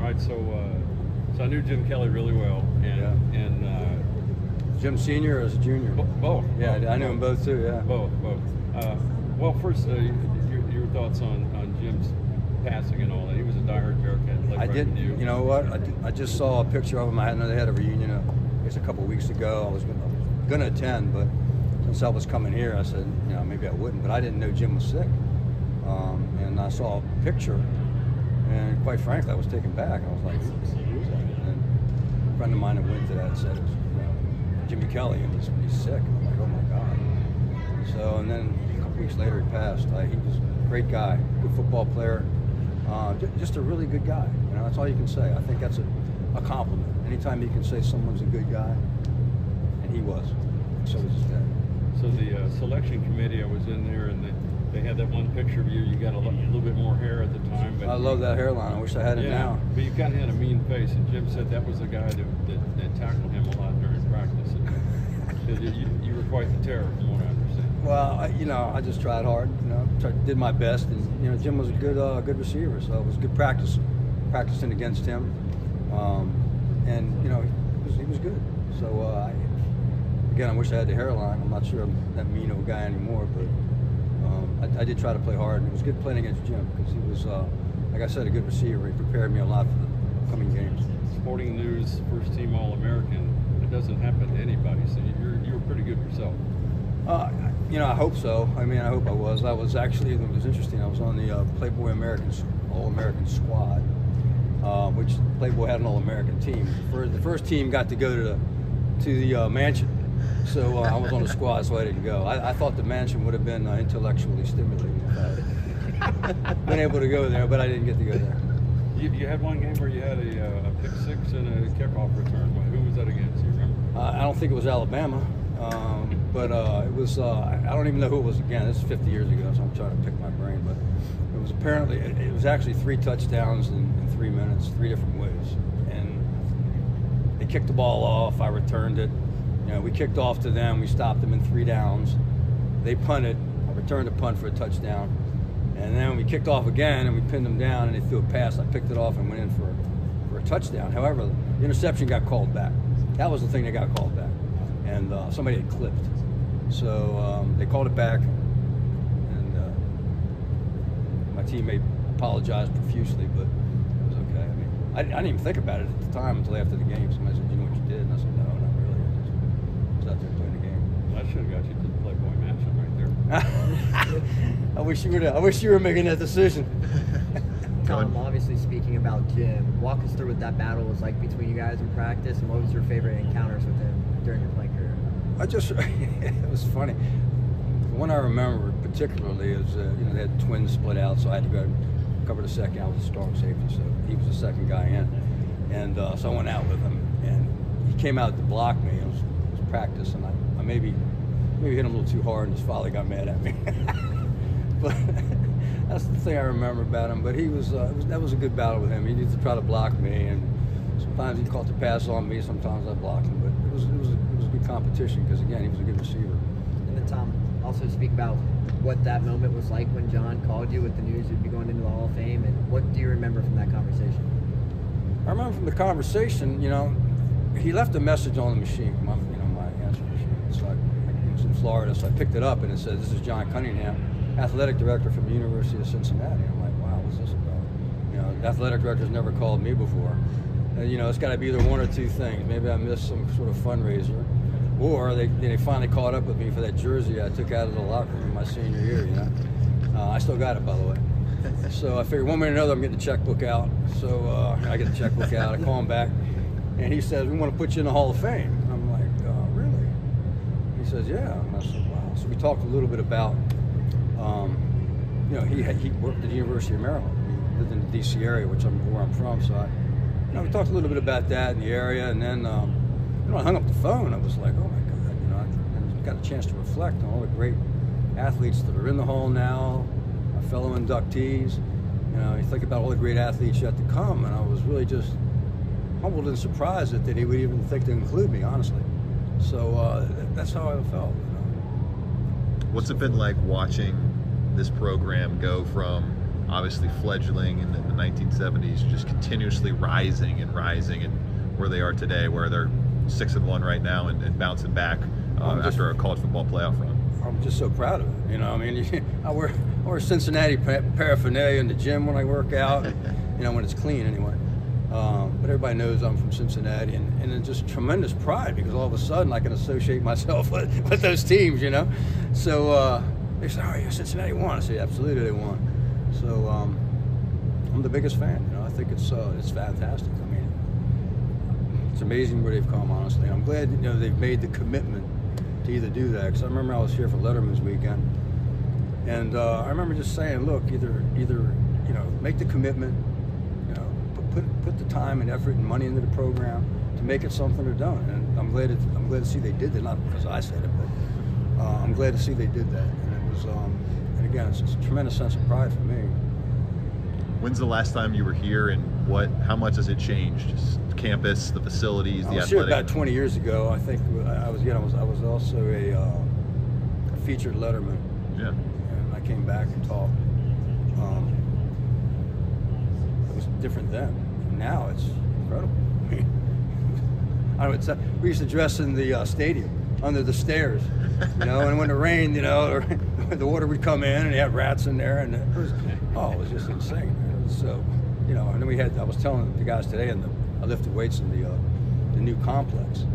right. So I knew Jim Kelly really well, and Jim Senior or Junior? Both. Yeah, I knew them both too. Yeah. Both. Well, first, your thoughts on Jim's passing and all that. He was a diehard Bearcat. I did. You know what? I just saw a picture of him. I know they had a reunion. I guess a couple of weeks ago. I was going to attend, but since I was coming here, I said, maybe I wouldn't. But I didn't know Jim was sick, and I saw a picture, and quite frankly, I was taken back. I was like, who's that? And a friend of mine that went to that said it was Jimmy Kelly, and he's sick. I'm like, oh my God. So, and then a couple weeks later, he passed. He was a great guy, good football player, just a really good guy. That's all you can say. I think that's a compliment. Anytime you can say someone's a good guy, and he was, so was his dad. So the selection committee, I was in there, and they had that one picture of you. You got a little bit more hair at the time. But I love that hairline. I wish I had it now. But you kind of had a mean face, and Jim said that was the guy that tackled him a lot during practice. And you were quite the terror, from what I understand. Well, I just tried hard. Did my best, and Jim was a good receiver, so it was good practicing against him, and he was good. So again, I wish I had the hairline. I'm not sure I'm that mean of a guy anymore, but I did try to play hard, and it was good playing against Jim because he was, like I said, a good receiver. He prepared me a lot for the coming games. Sporting News first-team All-American. It doesn't happen to anybody, so you were pretty good yourself. I hope so. I hope I was. I was actually, it was interesting, I was on the Playboy All-American squad, which Playboy had an All-American team. The first team got to go to the mansion, so I was on the squad, so I didn't go. I thought the mansion would have been intellectually stimulating if I had been able to go there, but I didn't get to go there. You had one game where you had a pick six and a kickoff return. Who was that against? You remember? I don't think it was Alabama, but it was. I don't even know who it was again. This is 50 years ago, so I'm trying to pick my brain. But it was apparently it was actually 3 touchdowns in 3 minutes, 3 different ways. And they kicked the ball off. I returned it. We kicked off to them. We stopped them in 3 downs. They punted. I returned a punt for a touchdown. And then we kicked off again, and we pinned them down, and they threw a pass. I picked it off and went in for a touchdown. However, the interception got called back. That was the thing that got called back. And somebody had clipped. So they called it back, and my teammate apologized profusely, but it was okay. I didn't even think about it at the time until after the game. Somebody said, "You know what you did?" And I said, "No, not really. I was out there playing the game." Well, I should have got you to the Playboy mansion right there. I wish you were making that decision. Tom, obviously speaking about Jim, walk us through what that battle was like between you guys in practice, and what was your favorite encounters with him during your playing career? It was funny. The one I remember particularly is, they had twins split out, so I had to go cover the second. I was a strong safety, so he was the second guy in. And so I went out with him, and he came out to block me. It was practice, and I maybe hit him a little too hard, and his father got mad at me. But that's the thing I remember about him. But that was a good battle with him. He needed to try to block me, and sometimes he caught the pass on me. Sometimes I blocked him. But it was a good competition because again, he was a good receiver. And then Tom, also speak about what that moment was like when John called you with the news you'd be going into the Hall of Fame, and what do you remember from that conversation? I remember from the conversation, he left a message on the machine, my answer machine. So I was in Florida, so I picked it up, and it said, "This is John Cunningham, athletic director from the University of Cincinnati." I'm like, wow, what's this about? The athletic director's never called me before. It's got to be either one or two things. Maybe I missed some sort of fundraiser, or they finally caught up with me for that jersey I took out of the locker room my senior year. I still got it, by the way. So I figured one way or another I'm getting the checkbook out. So I get the checkbook out. I call him back, and he says, "We want to put you in the Hall of Fame." I'm like, "Really?" He says, "Yeah." And I said, "Wow." So we talked a little bit about. He worked at the University of Maryland. He lived in the D.C. area, where I'm from. So we talked a little bit about that in the area, and then I hung up the phone. I was like, oh my God, I got a chance to reflect on all the great athletes that are in the Hall now, my fellow inductees. You think about all the great athletes yet to come, and I was really just humbled and surprised that he would even think to include me, honestly. So that's how I felt. What's it been like watching this program go from obviously fledgling in the 1970s, just continuously rising and where they are today, where they're 6-1 right now and bouncing back after a college football playoff run. I'm just so proud of it. You know, I mean, I wear Cincinnati paraphernalia in the gym when I work out, you know, when it's clean anyway. But everybody knows I'm from Cincinnati, and it's just tremendous pride because all of a sudden I can associate myself with those teams, you know. So they say, "Oh, yeah, Cincinnati won." I say, "Absolutely, they won." So I'm the biggest fan. You know, I think it's fantastic. I mean, it's amazing where they've come, honestly. And I'm glad, you know, they've made the commitment to either do that, because I remember I was here for Letterman's weekend, and I remember just saying, look, either you know, make the commitment, you know, put the time and effort and money into the program to make it something or don't. And I'm glad to see they did that, not because I said it, but I'm glad to see they did that. And it was, and again, it's a tremendous sense of pride for me. When's the last time you were here, and how much has it changed? Just campus, the facilities, the athletic? I was here about 20 years ago. I think I was also a featured letterman. Yeah. And I came back and talked. It was different then. Now it's incredible. We used to dress in the stadium under the stairs, you know, and when it rained, you know, the water would come in and you had rats in there, and it was just insane. So, you know, and then I was telling the guys today, I lifted weights in the new complex.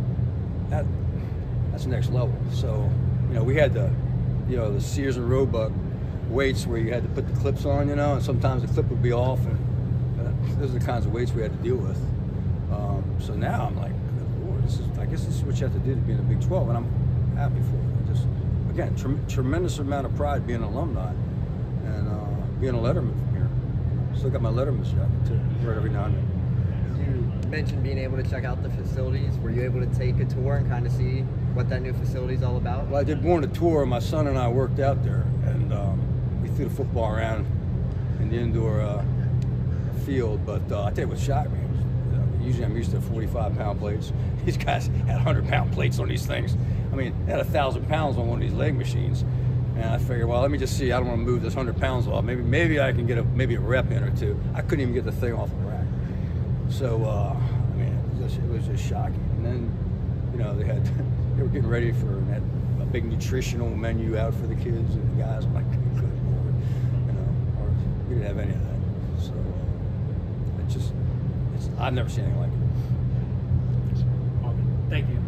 That's next level. So, you know, we had the Sears and Roebuck weights where you had to put the clips on, you know, and sometimes the clip would be off, and those are the kinds of weights we had to deal with. So now I'm like, good Lord, I guess this is what you have to do to be in the Big 12, and I'm happy for it. Just, again, tremendous amount of pride being an alumni and being a letterman from here. Still got my letterman's jacket too, right every now and then. You mentioned being able to check out the facilities. Were you able to take a tour and kind of see what that new facility is all about? Well, I did more than a tour. My son and I worked out there, and we threw the football around in the indoor field. But I tell you what shocked me. Usually I'm used to 45-pound plates. These guys had 100-pound plates on these things. I mean, they had 1,000 pounds on one of these leg machines. And I figured, well, let me just see. I don't want to move this 100 pounds off. Maybe I can get a rep in or two. I couldn't even get the thing off the rack. So I mean, it was just shocking. And then, you know, they were getting ready for a big nutritional menu out for the kids and the guys. I'm like, good Lord, you know, or we didn't have any of that. So I've never seen anything like it. Thank you.